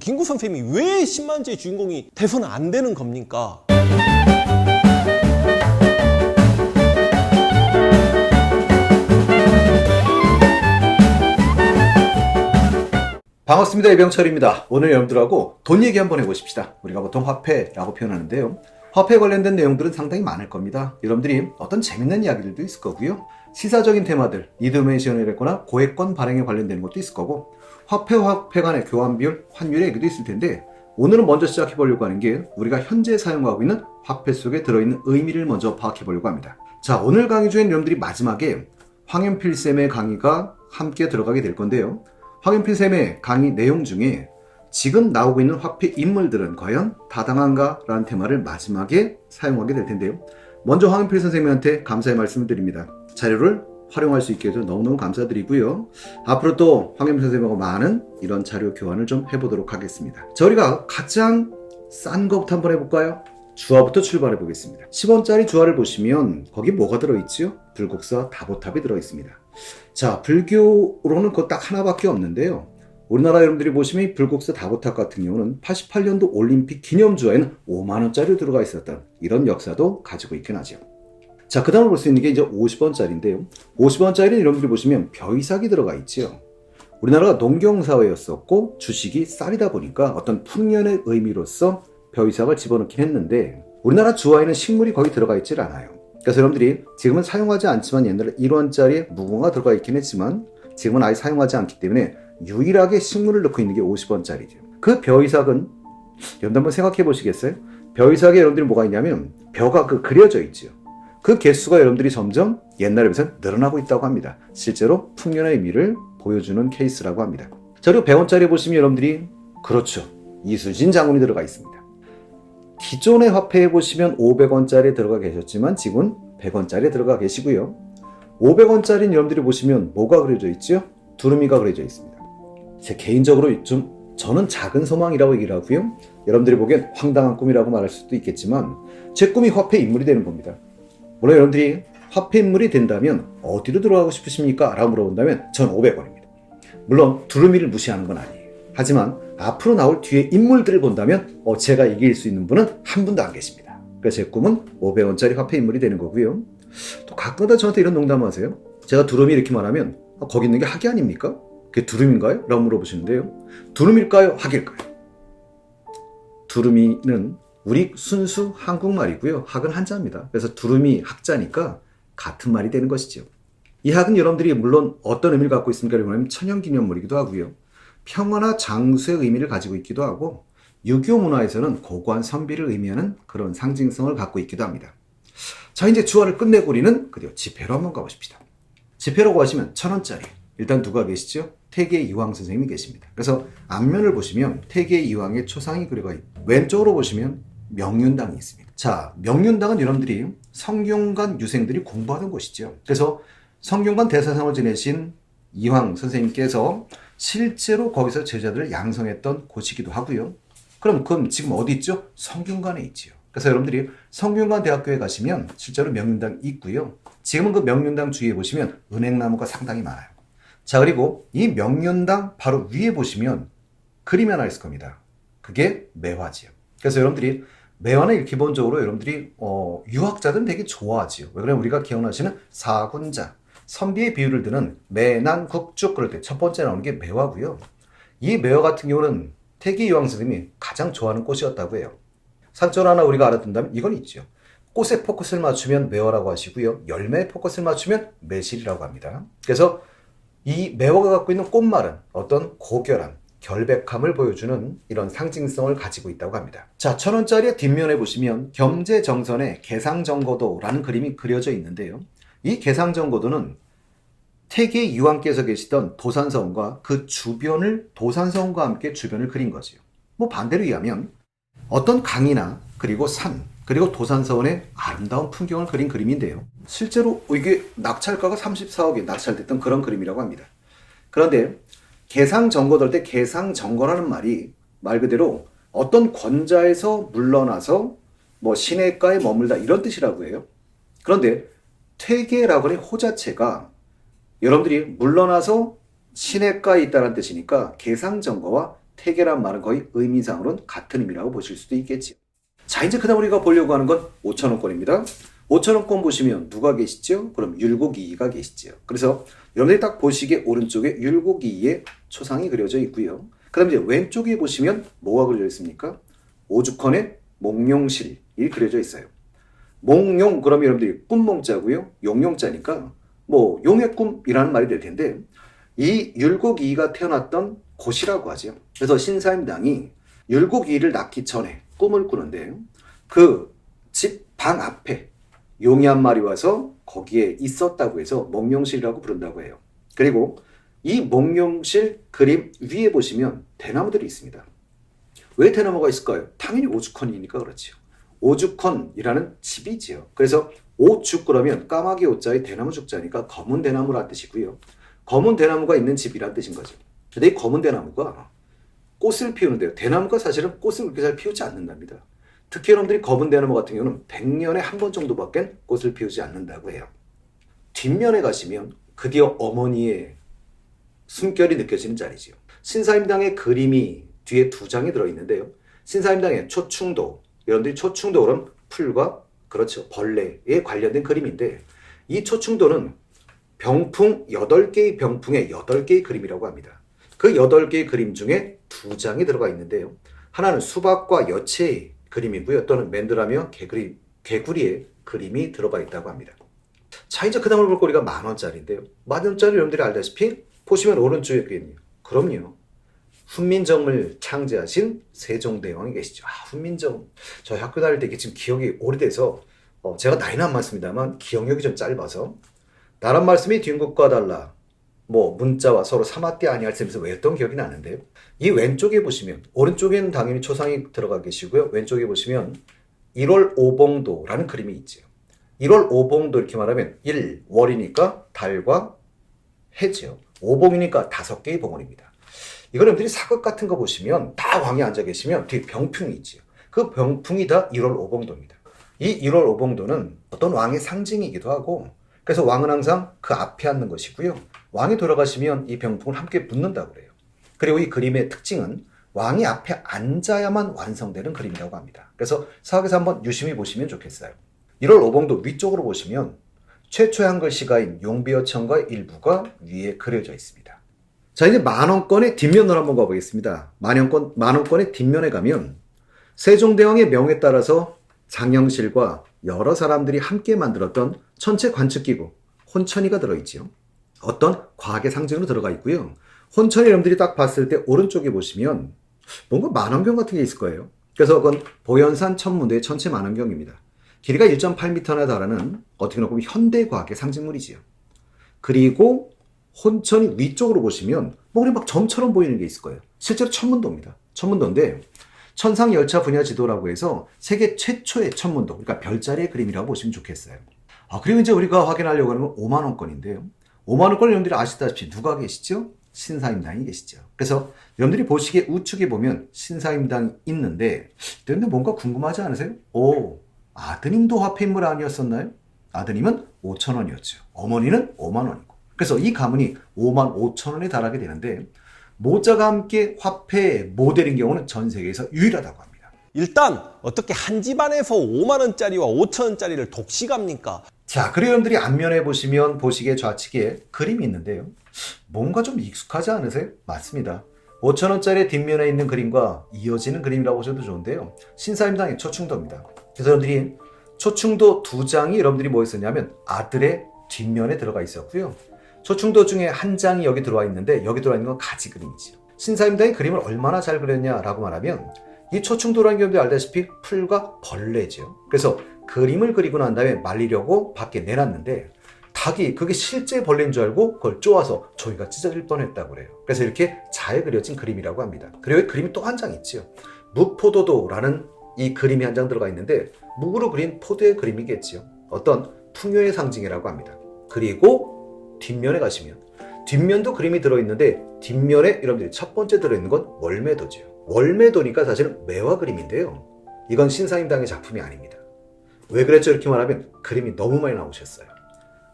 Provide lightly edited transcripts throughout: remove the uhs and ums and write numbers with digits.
김구 선생님이 왜 10만지의 주인공이 돼서는 안 되는 겁니까? 반갑습니다. 이병철입니다. 오늘 여러분들하고 돈 얘기 한번 해보십시다. 우리가 보통 화폐라고 표현하는데요. 화폐에 관련된 내용들은 상당히 많을 겁니다. 여러분들이 어떤 재밌는 이야기들도 있을 거고요. 시사적인 테마들, 리드메이션이라거나 고액권 발행에 관련된 것도 있을 거고, 화폐와 화폐 간의 교환 비율, 환율의 얘기도 있을 텐데, 오늘은 먼저 시작해 보려고 하는 게 우리가 현재 사용하고 있는 화폐 속에 들어있는 의미를 먼저 파악해 보려고 합니다. 자, 오늘 강의 중에 여러분들이 마지막에 황현필 쌤의 강의가 함께 들어가게 될 건데요. 황현필 쌤의 강의 내용 중에 지금 나오고 있는 화폐 인물들은 과연 타당한가? 라는 테마를 마지막에 사용하게 될 텐데요. 먼저 황현필 선생님한테 감사의 말씀을 드립니다. 자료를 활용할 수 있게 해서 너무너무 감사드리고요. 앞으로 또 황현필 선생님하고 많은 이런 자료 교환을 좀 해보도록 하겠습니다. 자, 우리가 가장 싼 것부터 한번 해볼까요? 주화부터 출발해 보겠습니다. 10원짜리 주화를 보시면 거기 뭐가 들어있지요? 불국사 다보탑이 들어있습니다. 자, 불교로는 그거 딱 하나밖에 없는데요. 우리나라 여러분들이 보시면 이 불국사 다보탑 같은 경우는 88년도 올림픽 기념주화에는 5만원짜리 들어가 있었던 이런 역사도 가지고 있긴 하죠. 자, 그 다음으로 볼 수 있는 게 이제 50원짜리인데요. 50원짜리는 여러분들이 보시면 벼이삭이 들어가 있지요. 우리나라가 농경사회였었고 주식이 쌀이다 보니까 어떤 풍년의 의미로서 벼이삭을 집어넣긴 했는데 우리나라 주화에는 식물이 거의 들어가 있질 않아요. 그래서 여러분들이 지금은 사용하지 않지만 옛날에 1원짜리에 무궁화 들어가 있긴 했지만 지금은 아예 사용하지 않기 때문에 유일하게 식물을 넣고 있는 게 50원짜리죠. 그 벼이삭은 여러분들 한번 생각해 보시겠어요? 벼이삭에 여러분들이 뭐가 있냐면 벼가 그려져 있죠. 그 개수가 여러분들이 점점 옛날에 비해서 늘어나고 있다고 합니다. 실제로 풍년의 의미를 보여주는 케이스라고 합니다. 자, 그리고 100원짜리 보시면 여러분들이 그렇죠. 이수진 장군이 들어가 있습니다. 기존의 화폐에 보시면 500원짜리 들어가 계셨지만 지금은 100원짜리 들어가 계시고요. 500원짜리는 여러분들이 보시면 뭐가 그려져 있죠? 두루미가 그려져 있습니다. 제 개인적으로 저는 작은 소망이라고 얘기를 하고요. 여러분들이 보기엔 황당한 꿈이라고 말할 수도 있겠지만 제 꿈이 화폐 인물이 되는 겁니다. 물론 여러분들이 화폐 인물이 된다면 어디로 들어가고 싶으십니까? 라고 물어본다면 전 500원입니다. 물론 두루미를 무시하는 건 아니에요. 하지만 앞으로 나올 뒤에 인물들을 본다면 제가 이길 수 있는 분은 한 분도 안 계십니다. 그래서 제 꿈은 500원짜리 화폐 인물이 되는 거고요. 또 가끔가다 저한테 이런 농담을 하세요. 제가 두루미 이렇게 말하면 거기 있는 게 학이 아닙니까? 그게 두루미인가요? 라고 물어보시는데요. 두루미일까요? 학일까요? 두루미는 우리 순수 한국말이고요. 학은 한자입니다. 그래서 두루미 학자니까 같은 말이 되는 것이죠. 이 학은 여러분들이 물론 어떤 의미를 갖고 있습니까? 그러면 천연기념물이기도 하고요. 평화나 장수의 의미를 가지고 있기도 하고 유교 문화에서는 고고한 선비를 의미하는 그런 상징성을 갖고 있기도 합니다. 자, 이제 주화를 끝내고 우리는 그리고 지폐로 한번 가보십시다. 지폐라고 하시면 1000원짜리. 일단 누가 계시죠? 태계 이황 선생님이 계십니다. 그래서 앞면을 보시면 태계 이황의 초상이 그려가 있고 왼쪽으로 보시면 명륜당이 있습니다. 자, 명륜당은 여러분들이 성균관 유생들이 공부하던 곳이죠. 그래서 성균관 대사상을 지내신 이황 선생님께서 실제로 거기서 제자들을 양성했던 곳이기도 하고요. 그럼 지금 어디 있죠? 성균관에 있지요. 그래서 여러분들이 성균관 대학교에 가시면 실제로 명륜당이 있고요. 지금은 그 명륜당 주위에 보시면 은행나무가 상당히 많아요. 자, 그리고 이 명륜당 바로 위에 보시면 그림이 하나 있을 겁니다. 그게 매화지요. 그래서 여러분들이 매화는 기본적으로 여러분들이 유학자들은 되게 좋아하지요. 왜 그러면 우리가 기억나시는 사군자, 선비의 비유를 드는 매난국죽 그럴 때 첫 번째 나오는 게 매화고요. 이 매화 같은 경우는 태계 이황 선생님이 가장 좋아하는 꽃이었다고 해요. 상처 하나 우리가 알아둔다면 이건 있죠. 꽃에 포커스를 맞추면 매화라고 하시고요. 열매에 포커스를 맞추면 매실이라고 합니다. 그래서 이 매화가 갖고 있는 꽃말은 어떤 고결함, 결백함을 보여주는 이런 상징성을 가지고 있다고 합니다. 자, 1000원짜리의 뒷면에 보시면 겸재정선의 개상정거도라는 그림이 그려져 있는데요. 이 개상정거도는 태계 이황께서 계시던 도산서원과 그 주변을 도산서원과 함께 주변을 그린 거지요. 반대로 이해하면 어떤 강이나 그리고 산 그리고 도산서원의 아름다운 풍경을 그린 그림인데요. 실제로 이게 낙찰가가 34억에 낙찰됐던 그런 그림이라고 합니다. 그런데 개상정거도일 때 개상정거라는 말이 말 그대로 어떤 권자에서 물러나서 시내가에 머물다 이런 뜻이라고 해요. 그런데 퇴계라고 하는 호 자체가 여러분들이 물러나서 시내가에 있다는 뜻이니까 개상정거와 태계란 말은 거의 의미상으로는 같은 의미라고 보실 수도 있겠지요. 자, 이제 그다음 우리가 보려고 하는 건 5,000원권입니다. 5,000원권 보시면 누가 계시죠? 그럼 율곡이이가 계시죠. 그래서 여러분들이 딱 보시기에 오른쪽에 율곡이이의 초상이 그려져 있고요. 그 다음 이제 왼쪽에 보시면 뭐가 그려져 있습니까? 오죽헌의 몽룡실이 그려져 있어요. 몽룡 그러면 여러분들이 꿈몽자고요. 용용자니까 뭐 용의 꿈이라는 말이 될 텐데 이 율곡이이가 태어났던 곳이라고 하죠. 그래서 신사임당이 율곡이이를 낳기 전에 꿈을 꾸는데 그 집 방 앞에 용이 한 마리 와서 거기에 있었다고 해서 몽룡실이라고 부른다고 해요. 그리고 이 몽룡실 그림 위에 보시면 대나무들이 있습니다. 왜 대나무가 있을까요? 당연히 오죽헌이니까 그렇지요. 오죽헌이라는 집이지요. 그래서 오죽 그러면 까마귀 오자에 대나무 죽자니까 검은 대나무란 뜻이고요. 검은 대나무가 있는 집이란 뜻인 거죠. 근데 이 검은 대나무가 꽃을 피우는데요. 대나무가 사실은 꽃을 그렇게 잘 피우지 않는답니다. 특히 여러분들이 검은 대나무 같은 경우는 100년에 한 번 정도밖에 꽃을 피우지 않는다고 해요. 뒷면에 가시면 드디어 어머니의 숨결이 느껴지는 자리지요. 신사임당의 그림이 뒤에 2장이 들어있는데요. 신사임당의 초충도, 여러분들이 초충도 그럼 풀과 그렇죠 벌레에 관련된 그림인데 이 초충도는 병풍 8개의 병풍의 8개의 그림이라고 합니다. 그 8개의 그림 중에 2장이 들어가 있는데요. 하나는 수박과 여채의 그림이고요. 또는 맨들하며 개구리의 그림이 들어가 있다고 합니다. 자, 이제 그 다음으로 볼 거리가 10,000원짜리인데요. 10,000원짜리 여러분들이 알다시피 보시면 오른쪽에 있겠네요. 그럼요. 훈민정음을 창제하신 세종대왕이 계시죠. 훈민정음. 저 학교 다닐 때 이게 지금 기억이 오래돼서 제가 나이는 안 많습니다만 기억력이 좀 짧아서 나란 말씀이 뒷국과 달라 뭐 문자와 서로 사마띠 아니할셈에서 외웠던 기억이 나는데요. 이 왼쪽에 보시면 오른쪽에는 당연히 초상이 들어가 계시고요. 왼쪽에 보시면 1월 오봉도라는 그림이 있죠. 1월 오봉도 이렇게 말하면 1월이니까 달과 해죠. 오봉이니까 5개의 봉헌입니다. 이거 여러분들이 사극 같은 거 보시면 다 왕이 앉아 계시면 뒤에 병풍이 있죠. 그 병풍이 다 1월 오봉도입니다. 이 1월 오봉도는 어떤 왕의 상징이기도 하고 그래서 왕은 항상 그 앞에 앉는 것이고요. 왕이 돌아가시면 이 병풍을 함께 붙는다고 그래요. 그리고 이 그림의 특징은 왕이 앞에 앉아야만 완성되는 그림이라고 합니다. 그래서 사극에서 한번 유심히 보시면 좋겠어요. 1월 오봉도 위쪽으로 보시면 최초의 한글 시가인 용비어천가의 일부가 위에 그려져 있습니다. 자, 이제 10,000원권의 뒷면으로 한번 가보겠습니다. 10,000원권의 뒷면에 가면 세종대왕의 명에 따라서 장영실과 여러 사람들이 함께 만들었던 천체 관측기구 혼천이가 들어있죠. 어떤 과학의 상징으로 들어가 있고요. 혼천이 여러분들이 딱 봤을 때 오른쪽에 보시면 뭔가 만원경 같은 게 있을 거예요. 그래서 그건 보현산 천문대의 천체 만원경입니다. 길이가 1.8m나 달하는 어떻게 보면 현대과학의 상징물이지요. 그리고 혼천이 위쪽으로 보시면 뭐 그냥 막 점처럼 보이는 게 있을 거예요. 실제로 천문도입니다. 천문도인데 천상열차 분야 지도라고 해서 세계 최초의 천문도, 그러니까 별자리의 그림이라고 보시면 좋겠어요. 그리고 이제 우리가 확인하려고 하는 건 50,000원권인데요. 50,000원권 여러분들이 아시다시피 누가 계시죠? 신사임당이 계시죠. 그래서 여러분들이 보시기에 우측에 보면 신사임당이 있는데 근데 뭔가 궁금하지 않으세요? 아드님도 화폐인물 아니었었나요? 아드님은 5,000원이었죠. 어머니는 50,000원이고. 그래서 이 가문이 55,000원에 달하게 되는데 모자가 함께 화폐 모델인 경우는 전 세계에서 유일하다고 합니다. 일단 어떻게 한 집안에서 50,000원짜리와 5,000원짜리를 독식합니까? 자, 그리고 여러분들이 앞면에 보시면 보시기에 좌측에 그림이 있는데요. 뭔가 좀 익숙하지 않으세요? 맞습니다. 5,000원짜리 뒷면에 있는 그림과 이어지는 그림이라고 보셔도 좋은데요. 신사임당의 초충도입니다. 그래서 여러분들이 초충도 2장이 여러분들이 뭐 있었냐면 아들의 뒷면에 들어가 있었고요. 초충도 중에 한 장이 여기 들어와 있는데 여기 들어와 있는 건 가지 그림이지요. 신사임당이 그림을 얼마나 잘 그렸냐라고 말하면 이 초충도라는 게 여러분들이 알다시피 풀과 벌레죠. 그래서 그림을 그리고 난 다음에 말리려고 밖에 내놨는데 닭이 그게 실제 벌레인 줄 알고 그걸 쪼아서 조이가 찢어질 뻔했다고 그래요. 그래서 이렇게 잘 그려진 그림이라고 합니다. 그리고 그림이 또 한 장 있지요. 묵포도도라는 이 그림이 한 장 들어가 있는데 묵으로 그린 포도의 그림이겠지요. 어떤 풍요의 상징이라고 합니다. 그리고 뒷면에 가시면 뒷면도 그림이 들어있는데 뒷면에 여러분들이 첫 번째 들어있는 건 월매도죠. 월매도니까 사실은 매화 그림인데요. 이건 신사임당의 작품이 아닙니다. 왜 그랬죠? 이렇게 말하면 그림이 너무 많이 나오셨어요.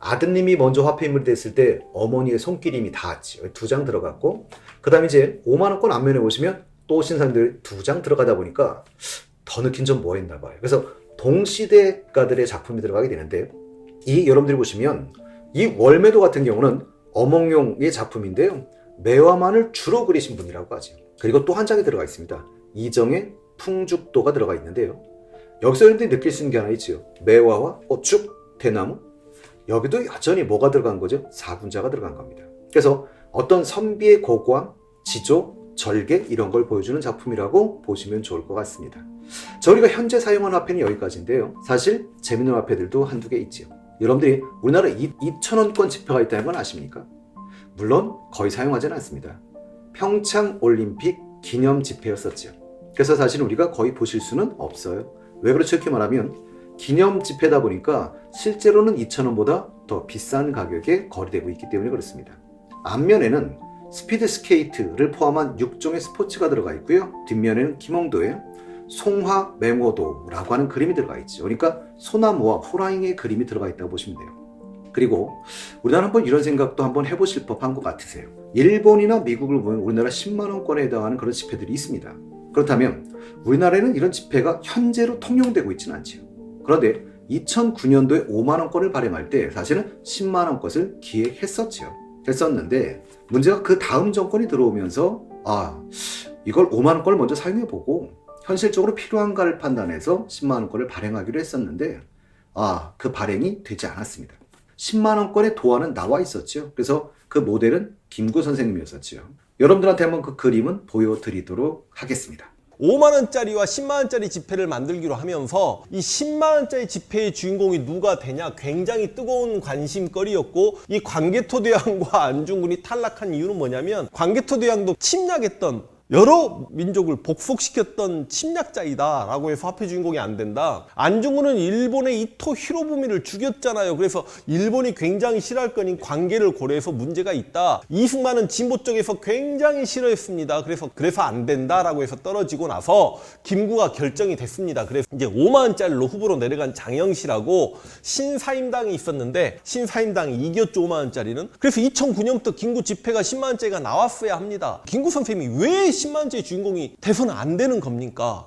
아드님이 먼저 화폐인물이 됐을 때 어머니의 손길임이 닿았지. 2장 들어갔고 그 다음에 이제 50,000원권 앞면에 보시면 또 오신 사람들이 2장 들어가다 보니까 더 느낀 점 뭐였나 봐요. 그래서 동시대가들의 작품이 들어가게 되는데, 이 여러분들이 보시면 이 월매도 같은 경우는 어몽룡의 작품인데요. 매화만을 주로 그리신 분이라고 하죠. 그리고 또 한 장이 들어가 있습니다. 이정의 풍죽도가 들어가 있는데요. 여기서 여러분들이 느낄 수 있는 게 하나 있죠. 매화와 축, 대나무. 여기도 여전히 뭐가 들어간 거죠? 사군자가 들어간 겁니다. 그래서 어떤 선비의 고고함, 지조, 절개 이런 걸 보여주는 작품이라고 보시면 좋을 것 같습니다. 저희가 현재 사용하는 화폐는 여기까지인데요. 사실 재밌는 화폐들도 한두 개 있죠. 여러분들이 우리나라에 2,000원권 지폐가 있다는 건 아십니까? 물론 거의 사용하지는 않습니다. 평창올림픽 기념 지폐였었죠. 그래서 사실 우리가 거의 보실 수는 없어요. 왜 그렇죠? 이렇게 말하면 기념 지폐다 보니까 실제로는 2,000원보다 더 비싼 가격에 거래되고 있기 때문에 그렇습니다. 앞면에는 스피드 스케이트를 포함한 6종의 스포츠가 들어가 있고요. 뒷면에는 김홍도의 송화 맹호도라고 하는 그림이 들어가 있죠. 그러니까 소나무와 호랑이의 그림이 들어가 있다고 보시면 돼요. 그리고 우리나라 한번 이런 생각도 한번 해보실 법한 것 같으세요. 일본이나 미국을 보면 우리나라 10만원권에 해당하는 그런 지폐들이 있습니다. 그렇다면 우리나라에는 이런 지폐가 현재로 통용되고 있지는 않죠. 그런데 2009년도에 5만원권을 발행할 때 사실은 10만원 것을 기획했었는데 문제가 그 다음 정권이 들어오면서 이걸 5만원권을 먼저 사용해보고 현실적으로 필요한가를 판단해서 10만원권을 발행하기로 했었는데 그 발행이 되지 않았습니다. 10만원권의 도안은 나와 있었죠. 그래서 그 모델은 김구 선생님이었었죠. 여러분들한테 한번 그 그림은 보여드리도록 하겠습니다. 5만원짜리와 10만원짜리 지폐를 만들기로 하면서 이 10만원짜리 지폐의 주인공이 누가 되냐 굉장히 뜨거운 관심거리였고, 이 광개토대왕과 안중근이 탈락한 이유는 뭐냐면 광개토대왕도 침략했던 여러 민족을 복속시켰던 침략자이다 라고 해서 화폐 주인공이 안 된다. 안중근은 일본의 이토 히로부미를 죽였잖아요. 그래서 일본이 굉장히 싫어할 거니 관계를 고려해서 문제가 있다. 이승만은 진보 쪽에서 굉장히 싫어했습니다. 그래서 안 된다 라고 해서 떨어지고 나서 김구가 결정이 됐습니다. 그래서 이제 5만원짜리로 후보로 내려간 장영실하고 신사임당이 있었는데 신사임당이 이겼죠. 5만원짜리는. 그래서 2009년부터 김구 지폐가 10만원짜리가 나왔어야 합니다. 김구 선생님이 왜 10만원짜리 주인공이 돼서는 안 되는 겁니까?